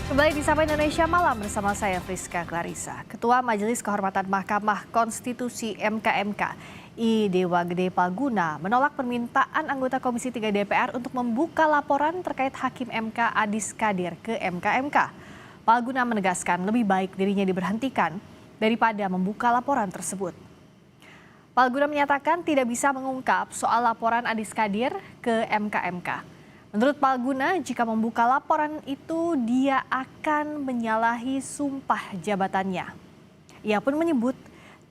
Kembali di Sapa Indonesia Malam bersama saya Friska Clarissa. Ketua Majelis Kehormatan Mahkamah Konstitusi (MKMK) I Dewa Gede Palguna menolak permintaan anggota Komisi 3 DPR untuk membuka laporan terkait Hakim MK Adis Kadir ke MKMK. Palguna menegaskan lebih baik dirinya diberhentikan daripada membuka laporan tersebut. Palguna menyatakan tidak bisa mengungkap soal laporan Adis Kadir ke MKMK. Menurut Palguna, jika membuka laporan itu dia akan menyalahi sumpah jabatannya. Ia pun menyebut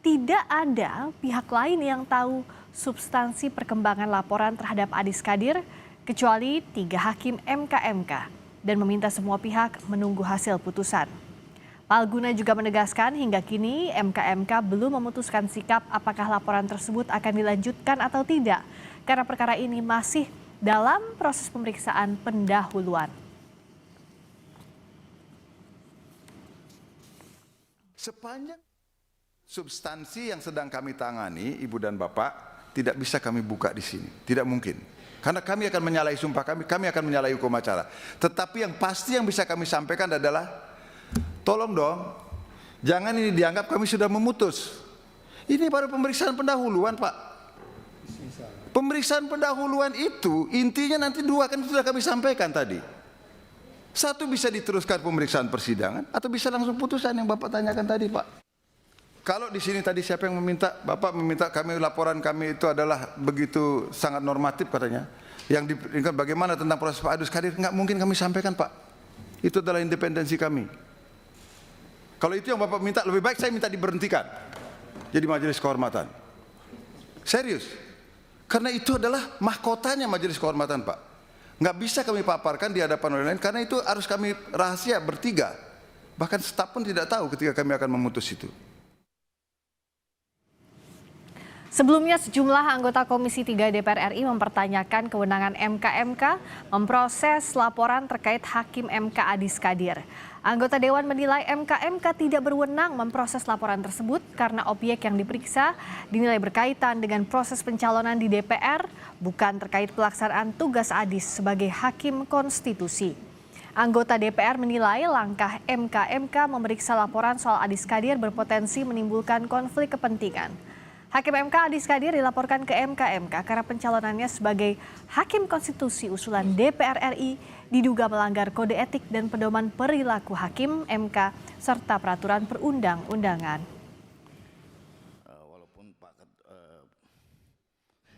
tidak ada pihak lain yang tahu substansi perkembangan laporan terhadap Adis Kadir kecuali 3 hakim MKMK dan meminta semua pihak menunggu hasil putusan. Palguna juga menegaskan hingga kini MKMK belum memutuskan sikap apakah laporan tersebut akan dilanjutkan atau tidak karena perkara ini masih dalam proses pemeriksaan pendahuluan. Sepanjang substansi yang sedang kami tangani, Ibu dan Bapak, tidak bisa kami buka di sini. Tidak mungkin. Karena kami akan menyalahi sumpah kami akan menyalahi hukum acara. Tetapi yang pasti yang bisa kami sampaikan adalah, tolong dong, jangan ini dianggap kami sudah memutus. Ini baru pemeriksaan pendahuluan, Pak. Pemeriksaan pendahuluan itu intinya nanti 2 kan sudah kami sampaikan tadi. 1 bisa diteruskan pemeriksaan persidangan atau bisa langsung putusan yang Bapak tanyakan tadi, Pak. Kalau di sini tadi siapa yang meminta? Bapak meminta kami laporan kami itu adalah begitu sangat normatif katanya. Yang diberikan bagaimana tentang proses Pak Adis Kadir, nggak mungkin kami sampaikan, Pak. Itu adalah independensi kami. Kalau itu yang Bapak minta, lebih baik saya minta diberhentikan jadi majelis kehormatan. Serius. Karena itu adalah mahkotanya majelis kehormatan, Pak. Nggak bisa kami paparkan di hadapan orang lain karena itu harus kami rahasia bertiga. Bahkan staf pun tidak tahu ketika kami akan memutus itu. Sebelumnya sejumlah anggota Komisi 3 DPR RI mempertanyakan kewenangan MKMK memproses laporan terkait Hakim MK Adis Kadir. Anggota Dewan menilai MKMK tidak berwenang memproses laporan tersebut karena objek yang diperiksa dinilai berkaitan dengan proses pencalonan di DPR, bukan terkait pelaksanaan tugas Adis sebagai Hakim Konstitusi. Anggota DPR menilai langkah MKMK memeriksa laporan soal Adis Kadir berpotensi menimbulkan konflik kepentingan. Hakim MK Adis Kadir dilaporkan ke MKMK karena pencalonannya sebagai Hakim Konstitusi usulan DPR RI diduga melanggar kode etik dan pedoman perilaku Hakim MK serta peraturan perundang-undangan.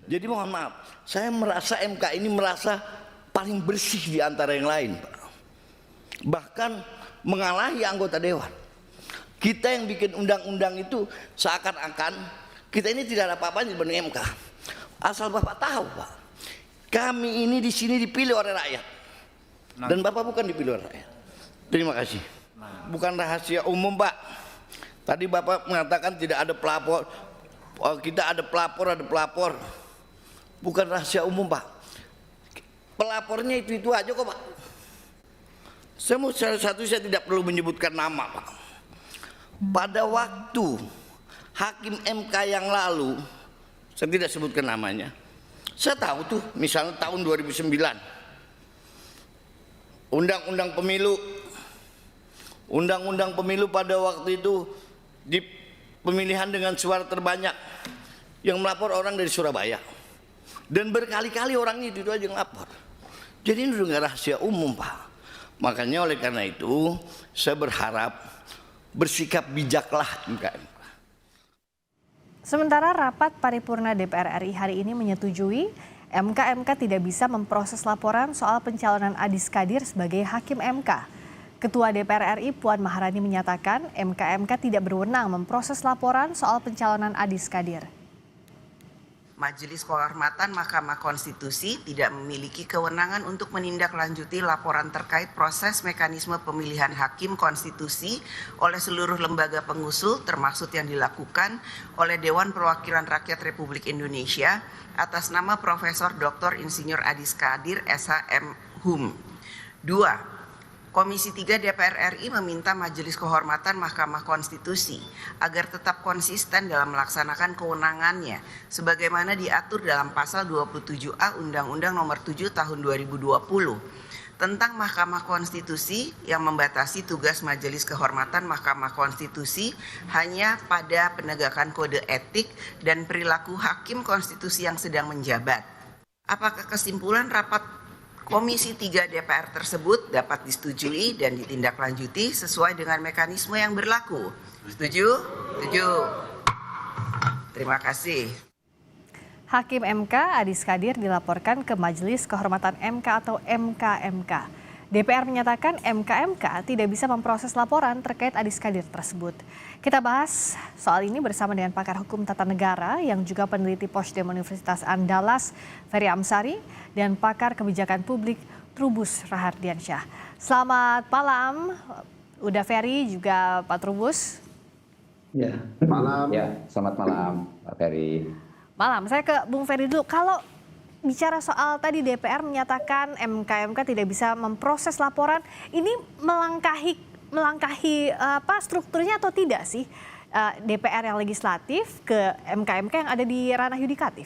Jadi mohon maaf, saya merasa MK ini merasa paling bersih di antara yang lain, Pak. Bahkan mengalahi anggota Dewan. Kita yang bikin undang-undang itu seakan-akan kita ini tidak ada apa-apanya dibanding MK. Asal Bapak tahu, Pak, kami ini di sini dipilih oleh rakyat. Dan Bapak bukan dipilih oleh rakyat. Terima kasih. Bukan rahasia umum, Pak. Tadi Bapak mengatakan tidak ada pelapor. Kita ada pelapor. Bukan rahasia umum, Pak. Pelapornya itu aja kok, Pak. Salah satu saya tidak perlu menyebutkan nama, Pak. Pada waktu Hakim MK yang lalu, saya tidak sebutkan namanya. Saya tahu tuh, misalnya tahun 2009, Undang-undang pemilu pada waktu itu di pemilihan dengan suara terbanyak yang melapor orang dari Surabaya. Dan berkali-kali orang itu aja yang lapor. Jadi ini udah nggak rahasia umum, Pak. Makanya oleh karena itu saya berharap bersikap bijaklah MKMK. Sementara rapat paripurna DPR RI hari ini menyetujui MKMK tidak bisa memproses laporan soal pencalonan Adis Kadir sebagai Hakim MK. Ketua DPR RI Puan Maharani menyatakan MKMK tidak berwenang memproses laporan soal pencalonan Adis Kadir. Majelis Kehormatan Mahkamah Konstitusi tidak memiliki kewenangan untuk menindaklanjuti laporan terkait proses mekanisme pemilihan hakim konstitusi oleh seluruh lembaga pengusul termasuk yang dilakukan oleh Dewan Perwakilan Rakyat Republik Indonesia atas nama Profesor Dr. Insinyur Adis Kadir SH.M. Hum. 2. Komisi 3 DPR RI meminta Majelis Kehormatan Mahkamah Konstitusi agar tetap konsisten dalam melaksanakan kewenangannya sebagaimana diatur dalam pasal 27A Undang-Undang Nomor 7 Tahun 2020 tentang Mahkamah Konstitusi yang membatasi tugas Majelis Kehormatan Mahkamah Konstitusi hanya pada penegakan kode etik dan perilaku hakim konstitusi yang sedang menjabat. Apakah kesimpulan rapat Komisi 3 DPR tersebut dapat disetujui dan ditindaklanjuti sesuai dengan mekanisme yang berlaku? Setuju? Setuju. Terima kasih. Hakim MK Adis Kadir dilaporkan ke Majelis Kehormatan MK atau MKMK. DPR menyatakan MKMK tidak bisa memproses laporan terkait Adis Kadir tersebut. Kita bahas soal ini bersama dengan pakar hukum tata negara yang juga peneliti Posdem Universitas Andalas, Ferry Amsari, dan pakar kebijakan publik Trubus Rahardiansyah. Selamat malam, udah Ferry juga Pak Trubus. Ya, malam. Ya, selamat malam, Pak Ferry. Malam, saya ke Bung Ferry dulu. Kalau bicara soal tadi DPR menyatakan MKMK tidak bisa memproses laporan, ini melangkahi strukturnya atau tidak sih DPR yang legislatif ke MKMK yang ada di ranah yudikatif?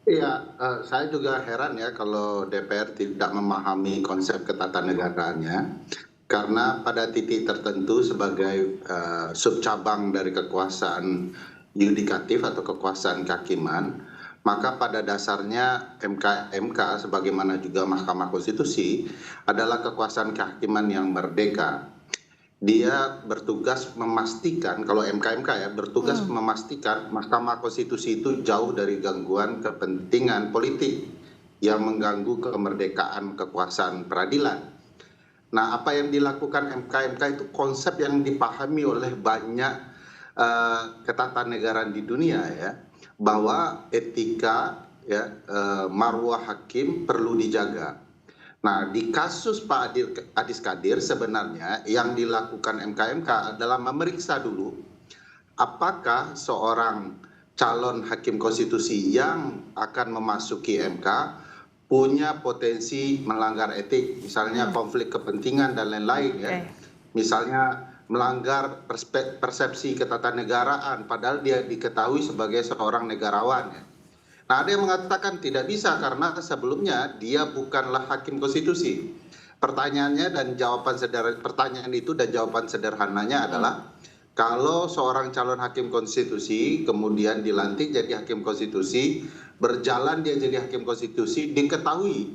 Iya, saya juga heran ya kalau DPR tidak memahami konsep ketatanegaraannya. Karena pada titik tertentu sebagai subcabang dari kekuasaan yudikatif atau kekuasaan kehakiman, maka pada dasarnya MKMK sebagaimana juga Mahkamah Konstitusi adalah kekuasaan kehakiman yang merdeka. Dia bertugas memastikan, kalau MKMK ya, bertugas memastikan Mahkamah Konstitusi itu jauh dari gangguan kepentingan politik yang mengganggu kemerdekaan kekuasaan peradilan. Nah, apa yang dilakukan MKMK itu konsep yang dipahami oleh banyak ketatanegaraan di dunia ya, bahwa etika ya, marwah hakim perlu dijaga. Nah, di kasus Pak Adis Kadir sebenarnya yang dilakukan MKMK adalah memeriksa dulu apakah seorang calon hakim konstitusi yang akan memasuki MK punya potensi melanggar etik, misalnya konflik kepentingan dan lain-lain ya. Misalnya melanggar persepsi ketatanegaraan padahal dia diketahui sebagai seorang negarawan. Nah, ada yang mengatakan tidak bisa karena sebelumnya dia bukanlah hakim konstitusi. Pertanyaannya dan pertanyaan itu dan jawaban sederhananya adalah kalau seorang calon hakim konstitusi kemudian dilantik jadi hakim konstitusi, berjalan dia jadi hakim konstitusi, diketahui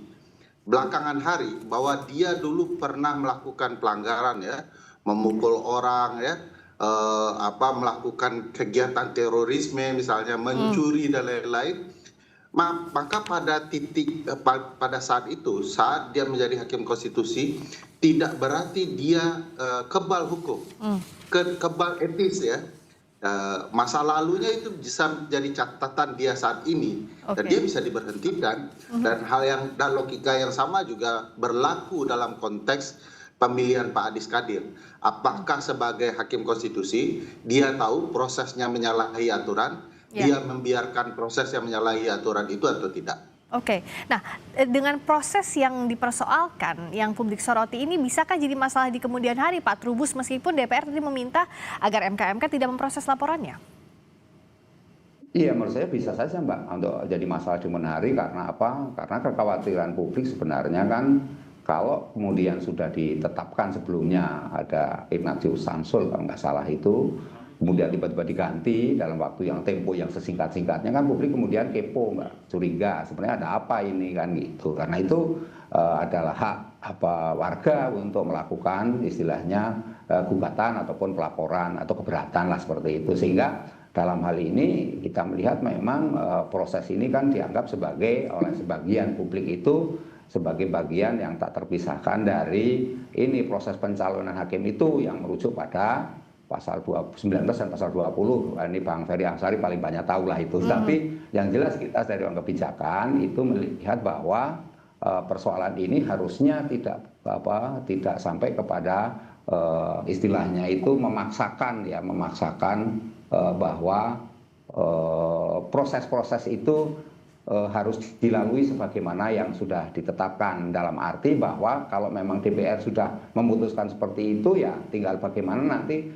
belakangan hari bahwa dia dulu pernah melakukan pelanggaran ya, memukul orang ya, melakukan kegiatan terorisme misalnya, mencuri dan lain-lain, maka pada saat itu saat dia menjadi hakim konstitusi tidak berarti dia kebal hukum, kebal etis ya. Masa lalunya itu bisa menjadi catatan dia saat ini dan dia bisa diberhentikan. Dan logika yang sama juga berlaku dalam konteks pemilihan Pak Adis Kadir. Apakah sebagai hakim konstitusi dia tahu prosesnya menyalahi aturan, dia membiarkan proses yang menyalahi aturan itu atau tidak? Oke, nah dengan proses yang dipersoalkan, yang publik soroti ini bisakah jadi masalah di kemudian hari Pak Trubus meskipun DPR tadi meminta agar MKMK tidak memproses laporannya? Iya, menurut saya bisa saja Mbak untuk jadi masalah di kemudian hari. Karena apa? Karena kekhawatiran publik sebenarnya kan kalau kemudian sudah ditetapkan sebelumnya ada Ignatius Samsul kalau nggak salah itu, kemudian tiba-tiba diganti dalam waktu yang tempo yang sesingkat-singkatnya, kan publik kemudian kepo Mbak, curiga sebenarnya ada apa ini kan gitu. Karena itu adalah hak warga untuk melakukan istilahnya gugatan ataupun pelaporan atau keberatan lah seperti itu. Sehingga dalam hal ini kita melihat memang proses ini kan dianggap oleh sebagian publik itu sebagai bagian yang tak terpisahkan dari ini proses pencalonan hakim itu yang merujuk pada pasal 19 dan pasal 20. Ini Bang Ferry Amsari paling banyak tahu lah itu. Tapi yang jelas kita dari orang kebijakan itu melihat bahwa persoalan ini harusnya tidak sampai kepada istilahnya itu memaksakan bahwa proses-proses itu harus dilalui sebagaimana yang sudah ditetapkan, dalam arti bahwa kalau memang DPR sudah memutuskan seperti itu ya tinggal bagaimana nanti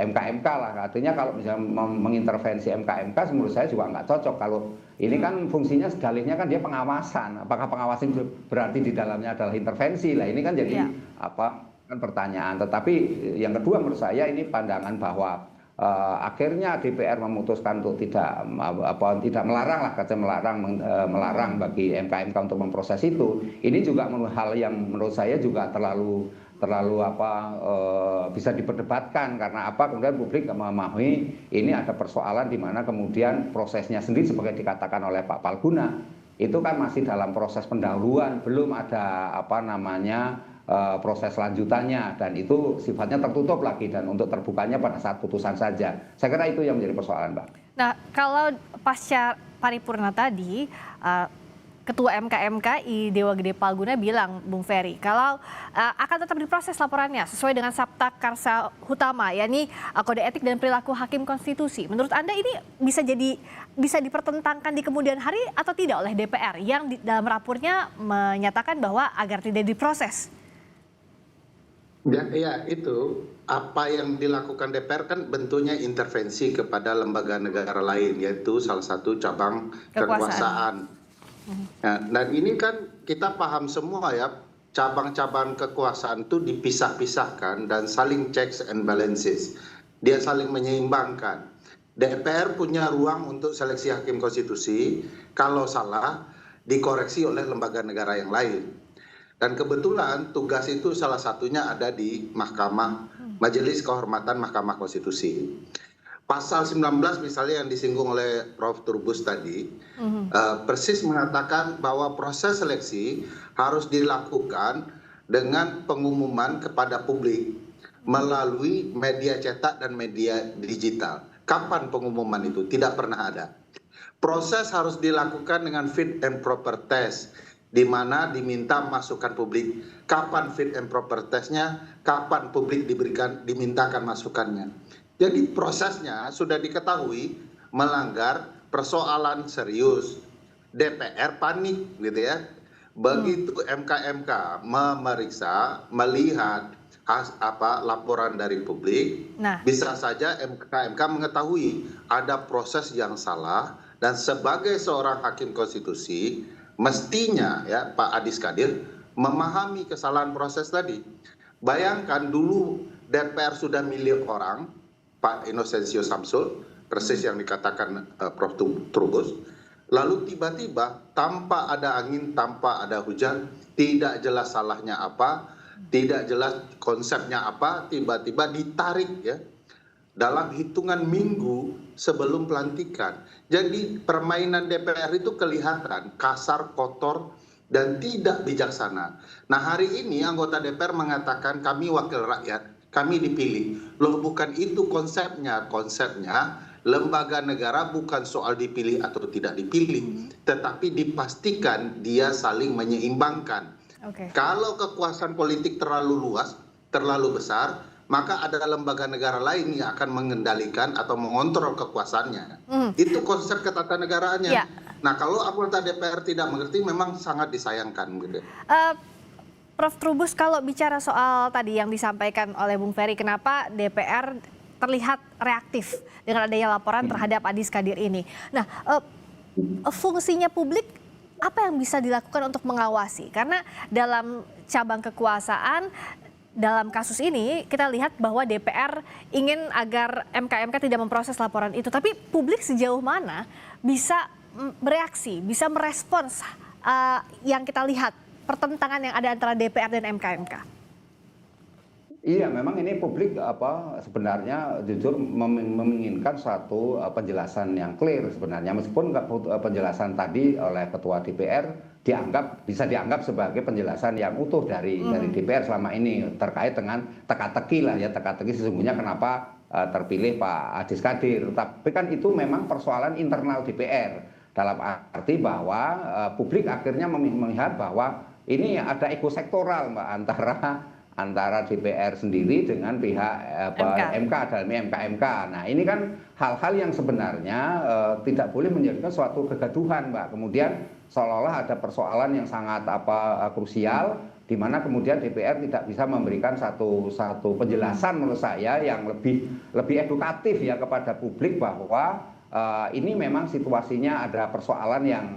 MK-MK lah. Artinya kalau misalnya mengintervensi MK-MK menurut saya juga nggak cocok. Kalau ini kan fungsinya dalihnya kan dia pengawasan. Apakah pengawasan berarti di dalamnya adalah intervensi? Lah ini kan jadi kan pertanyaan. Tetapi yang kedua menurut saya ini pandangan bahwa akhirnya DPR memutuskan untuk tidak melarang lah, kata melarang bagi MK-MK untuk memproses itu. Ini juga hal yang menurut saya juga terlalu bisa diperdebatkan, karena kemudian publik memahami ini ada persoalan di mana kemudian prosesnya sendiri sebagai dikatakan oleh Pak Palguna itu kan masih dalam proses pendahuluan, belum ada proses lanjutannya, dan itu sifatnya tertutup lagi dan untuk terbukanya pada saat putusan saja. Saya kira itu yang menjadi persoalan, Mbak. Nah, kalau pasca paripurna tadi, Ketua MK-MKI Dewa Gede Palguna bilang, Bung Ferry, kalau akan tetap diproses laporannya sesuai dengan Sabta Karsa Utama, yakni Kode Etik dan Perilaku Hakim Konstitusi. Menurut Anda ini bisa dipertentangkan di kemudian hari atau tidak oleh DPR yang dalam raportnya menyatakan bahwa agar tidak diproses? Ya, itu apa yang dilakukan DPR kan bentuknya intervensi kepada lembaga negara lain, yaitu salah satu cabang kekuasaan. Nah, dan ini kan kita paham semua ya, cabang-cabang kekuasaan itu dipisah-pisahkan dan saling checks and balances. Dia saling menyeimbangkan. DPR punya ruang untuk seleksi hakim konstitusi, kalau salah dikoreksi oleh lembaga negara yang lain. Dan kebetulan tugas itu salah satunya ada di Majelis Kehormatan Mahkamah Konstitusi. Pasal 19 misalnya yang disinggung oleh Prof. Trubus tadi, persis mengatakan bahwa proses seleksi harus dilakukan dengan pengumuman kepada publik melalui media cetak dan media digital. Kapan pengumuman itu? Tidak pernah ada. Proses harus dilakukan dengan fit and proper test, di mana diminta masukan publik. Kapan fit and proper testnya, kapan publik dimintakan masukannya. Jadi prosesnya sudah diketahui melanggar persoalan serius. DPR panik gitu ya. Begitu MK-MK memeriksa, melihat laporan dari publik, bisa saja MK-MK mengetahui ada proses yang salah, dan sebagai seorang hakim konstitusi mestinya ya Pak Adis Kadir memahami kesalahan proses tadi. Bayangkan dulu DPR sudah milih orang, Pak Inocencio Samsul, persis yang dikatakan Prof. Trubus, lalu tiba-tiba tanpa ada angin, tanpa ada hujan, tidak jelas salahnya apa, tidak jelas konsepnya apa, tiba-tiba ditarik ya dalam hitungan minggu sebelum pelantikan. Jadi permainan DPR itu kelihatan kasar, kotor, dan tidak bijaksana. Nah, hari ini anggota DPR mengatakan kami wakil rakyat, kami dipilih. Loh, bukan itu konsepnya. Konsepnya lembaga negara bukan soal dipilih atau tidak dipilih, tetapi dipastikan dia saling menyeimbangkan. Kalau kekuasaan politik terlalu luas, terlalu besar, maka ada lembaga negara lain yang akan mengendalikan atau mengontrol kekuasaannya. Itu konsep ketatanegaraannya. Ya. Nah, kalau anggota DPR tidak mengerti, memang sangat disayangkan. Gitu. Prof. Trubus, kalau bicara soal tadi yang disampaikan oleh Bung Ferry, kenapa DPR terlihat reaktif dengan adanya laporan terhadap Adis Kadir ini? Nah, fungsinya publik apa yang bisa dilakukan untuk mengawasi? Karena dalam cabang kekuasaan, dalam kasus ini kita lihat bahwa DPR ingin agar MK-MK tidak memproses laporan itu. Tapi publik sejauh mana bisa bereaksi, bisa merespons yang kita lihat, pertentangan yang ada antara DPR dan MK-MK? Iya, memang ini publik sebenarnya jujur menginginkan suatu penjelasan yang clear sebenarnya, meskipun penjelasan tadi oleh Ketua DPR bisa dianggap sebagai penjelasan yang utuh dari DPR selama ini terkait dengan teka-teki lah ya, teka-teki sesungguhnya kenapa terpilih Pak Adis Kadir. Tapi kan itu memang persoalan internal DPR, dalam arti bahwa publik akhirnya melihat bahwa ini ada ekosektoral Mbak, antara DPR sendiri dengan pihak MK dalam MK. Nah ini kan hal-hal yang sebenarnya tidak boleh menjadikan suatu kegaduhan, Mbak. Kemudian seolah-olah ada persoalan yang sangat krusial, di mana kemudian DPR tidak bisa memberikan satu penjelasan menurut saya yang lebih edukatif ya kepada publik bahwa ini memang situasinya ada persoalan yang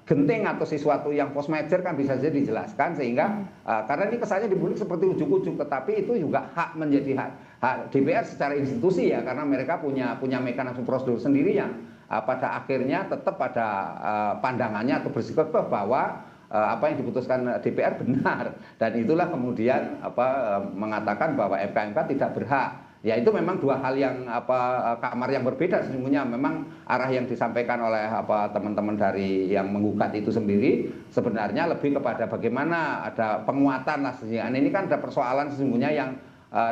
genting atau sesuatu yang post merger kan bisa saja dijelaskan sehingga karena ini kesannya di publik seperti ujuk-ujuk, tetapi itu juga menjadi hak DPR secara institusi ya, karena mereka punya mekanisme prosedur sendiri yang pada akhirnya tetap pada pandangannya atau bersikukuh bahwa apa yang diputuskan DPR benar, dan itulah kemudian mengatakan bahwa MK tidak berhak. Ya itu memang dua hal yang kamar yang berbeda sesungguhnya. Memang arah yang disampaikan oleh teman-teman dari yang menggugat itu sendiri sebenarnya lebih kepada bagaimana ada penguatan lah sesungguhnya. Ini kan ada persoalan sesungguhnya yang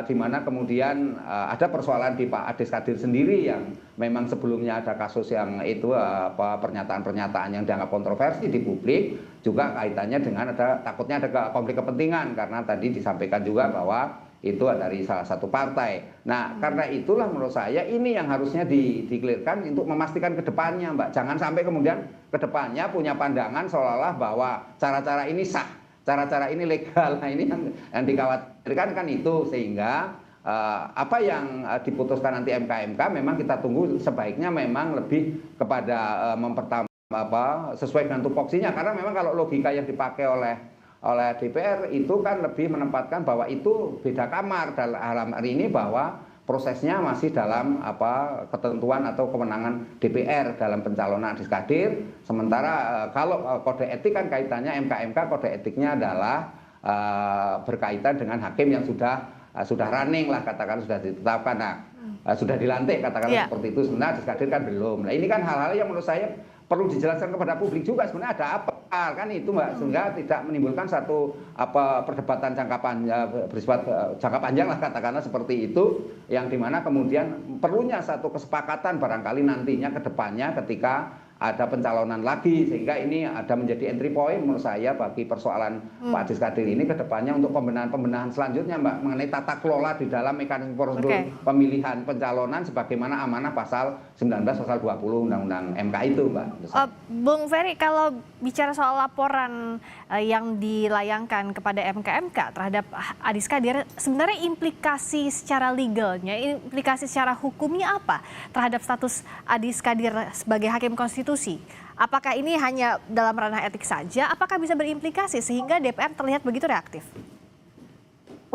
di mana kemudian ada persoalan di Pak Adis Kadir sendiri yang memang sebelumnya ada kasus yang itu pernyataan-pernyataan yang dianggap kontroversi di publik, juga kaitannya dengan takutnya ada konflik kepentingan karena tadi disampaikan juga bahwa itu dari salah satu partai. Nah, karena itulah menurut saya ini yang harusnya dikelirkan untuk memastikan ke depannya, Mbak. Jangan sampai kemudian ke depannya punya pandangan seolah-olah bahwa cara-cara ini sah, cara-cara ini legal. Nah, ini yang dikhawatirkan kan itu, sehingga apa yang diputuskan nanti MK memang kita tunggu sebaiknya memang lebih kepada sesuai dengan tupoksinya, karena memang kalau logika yang dipakai oleh DPR itu kan lebih menempatkan bahwa itu beda kamar dalam hari ini, bahwa prosesnya masih dalam ketentuan atau kewenangan DPR dalam pencalonan Adis Kadir. Sementara kalau kode etik kan kaitannya MK kode etiknya adalah berkaitan dengan hakim yang sudah running lah, katakan sudah ditetapkan, sudah dilantik katakan seperti itu. Sebenarnya Adis Kadir kan belum. Nah ini kan hal-hal yang menurut saya perlu dijelaskan kepada publik juga sebenarnya ada apa kan itu, Mbak, sehingga tidak menimbulkan satu perdebatan bersifat jangka panjang lah katakanlah seperti itu, yang dimana kemudian perlunya satu kesepakatan barangkali nantinya ke depannya ketika ada pencalonan lagi, sehingga ini ada menjadi entry point menurut saya bagi persoalan Pak Adis Kadir ini ke depannya untuk pembenahan selanjutnya, Mbak, mengenai tata kelola di dalam mekanisme prosedur pemilihan pencalonan sebagaimana amanah pasal 19 pasal 20 Undang-Undang MK itu, Mbak. Bung Ferry, kalau bicara soal laporan yang dilayangkan kepada MK terhadap Adis Kadir, sebenarnya implikasi secara legalnya, implikasi secara hukumnya apa terhadap status Adis Kadir sebagai hakim konstitusi? Apakah ini hanya dalam ranah etik saja? Apakah bisa berimplikasi sehingga DPR terlihat begitu reaktif?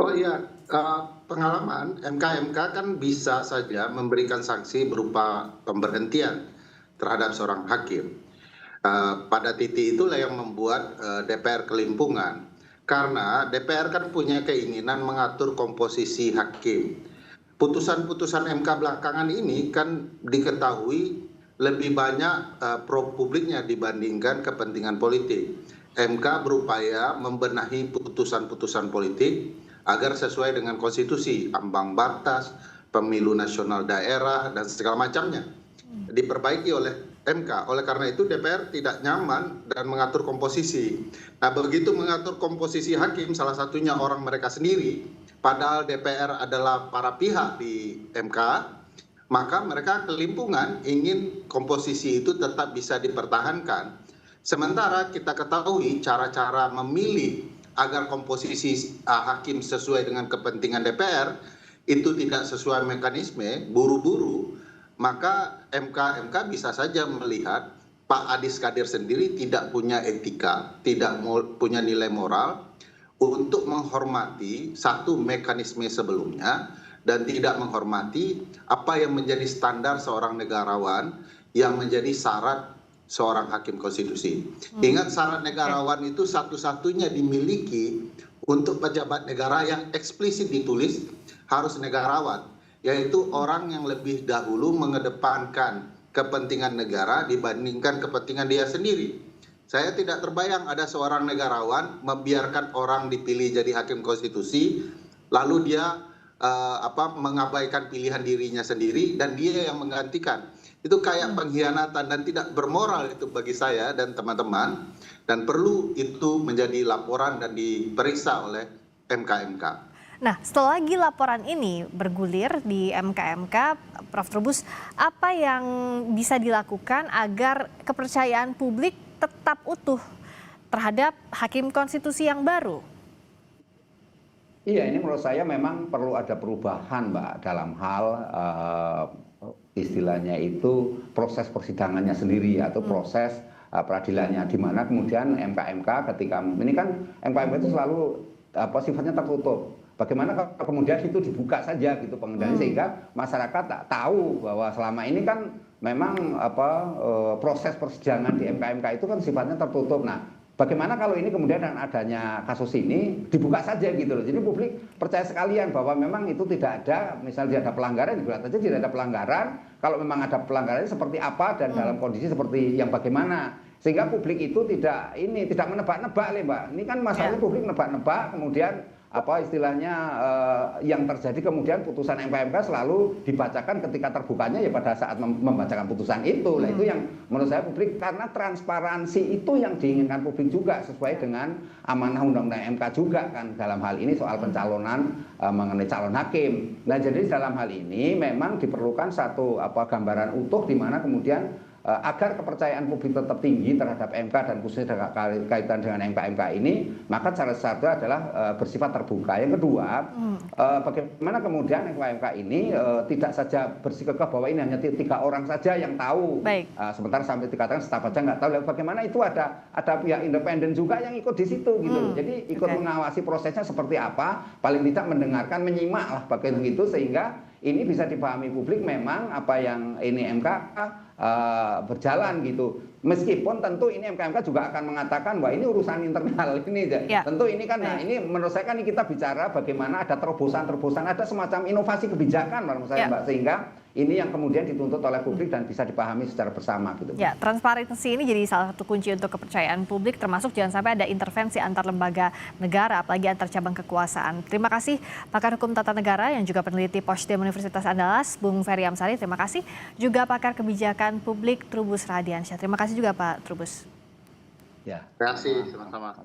Oh iya, pengalaman MK kan bisa saja memberikan sanksi berupa pemberhentian terhadap seorang hakim. Pada titik itulah yang membuat DPR kelimpungan. Karena DPR kan punya keinginan mengatur komposisi hakim. Putusan-putusan MK belakangan ini kan diketahui lebih banyak pro publiknya dibandingkan kepentingan politik. MK berupaya membenahi putusan-putusan politik agar sesuai dengan konstitusi, ambang batas, pemilu nasional daerah, dan segala macamnya. Diperbaiki oleh MK. Oleh karena itu DPR tidak nyaman dan mengatur komposisi. Nah, begitu mengatur komposisi hakim, salah satunya orang mereka sendiri, padahal DPR adalah para pihak di MK, maka mereka kelimpungan ingin komposisi itu tetap bisa dipertahankan. Sementara kita ketahui cara-cara memilih agar komposisi hakim sesuai dengan kepentingan DPR itu tidak sesuai mekanisme, buru-buru, maka MK bisa saja melihat Pak Adis Kadir sendiri tidak punya etika, tidak punya nilai moral untuk menghormati satu mekanisme sebelumnya, dan tidak menghormati apa yang menjadi standar seorang negarawan yang menjadi syarat seorang hakim konstitusi. Ingat, syarat negarawan itu satu-satunya dimiliki untuk pejabat negara yang eksplisit ditulis harus negarawan, yaitu orang yang lebih dahulu mengedepankan kepentingan negara dibandingkan kepentingan dia sendiri. Saya tidak terbayang ada seorang negarawan membiarkan orang dipilih jadi hakim konstitusi, lalu dia mengabaikan pilihan dirinya sendiri dan dia yang menggantikan. Itu kayak pengkhianatan dan tidak bermoral itu bagi saya dan teman-teman, dan perlu itu menjadi laporan dan diperiksa oleh MK-MK. Nah, setelah lagi laporan ini bergulir di MK-MK, Prof. Trubus, apa yang bisa dilakukan agar kepercayaan publik tetap utuh terhadap hakim konstitusi yang baru? Iya, ini menurut saya memang perlu ada perubahan, Mbak, dalam hal istilahnya itu proses persidangannya sendiri atau proses peradilannya, di mana kemudian MK-MK ketika ini kan MK-MK itu selalu sifatnya tertutup. Bagaimana kalau kemudian itu dibuka saja gitu pengendalian sehingga masyarakat tak tahu bahwa selama ini kan memang proses persidangan di MK-MK itu kan sifatnya tertutup. Nah, bagaimana kalau ini kemudian dengan adanya kasus ini dibuka saja gitu loh. Jadi publik percaya sekalian bahwa memang itu tidak ada, misalnya tidak ada pelanggaran, dilihat aja tidak ada pelanggaran. Kalau memang ada pelanggaran seperti apa dan dalam kondisi seperti yang bagaimana. Sehingga publik itu tidak menebak-nebak, Mbak. Ini kan masalahnya publik nebak-nebak, kemudian istilahnya yang terjadi kemudian putusan MK-MK selalu dibacakan ketika terbukanya ya pada saat membacakan putusan itu. Nah, itu yang menurut saya publik, karena transparansi itu yang diinginkan publik juga sesuai dengan amanah Undang-Undang MK juga kan dalam hal ini soal pencalonan mengenai calon hakim. Nah, jadi dalam hal ini memang diperlukan satu gambaran utuh di mana kemudian agar kepercayaan publik tetap tinggi terhadap MK dan khususnya kaitan dengan MK-MK ini, maka cara satu adalah bersifat terbuka. Yang kedua, bagaimana kemudian MK-MK ini tidak saja bersikukuh bahwa ini hanya 3 orang saja yang tahu, sementara sampai dikatakan staf aja nggak tahu. Lalu bagaimana itu ada pihak independen juga yang ikut di situ gitu. Jadi ikut mengawasi prosesnya seperti apa, paling tidak mendengarkan, menyimak lah bagian itu sehingga ini bisa dipahami publik memang apa yang ini MK berjalan gitu. Meskipun tentu ini MK-MK juga akan mengatakan bahwa ini urusan internal ini. Tentu ini kan, nah ini menurut saya kan kita bicara bagaimana ada terobosan-terobosan, ada semacam inovasi kebijakan menurut saya Mbak, sehingga ini yang kemudian dituntut oleh publik dan bisa dipahami secara bersama gitu. Ya, transparansi ini jadi salah satu kunci untuk kepercayaan publik, termasuk jangan sampai ada intervensi antar lembaga negara, apalagi antar cabang kekuasaan. Terima kasih pakar hukum tata negara yang juga peneliti Posdem Universitas Andalas, Bung Ferry Amsari. Terima kasih juga pakar kebijakan publik Trubus Radiansyah. Terima kasih juga Pak Trubus. Ya. Terima kasih, sama-sama.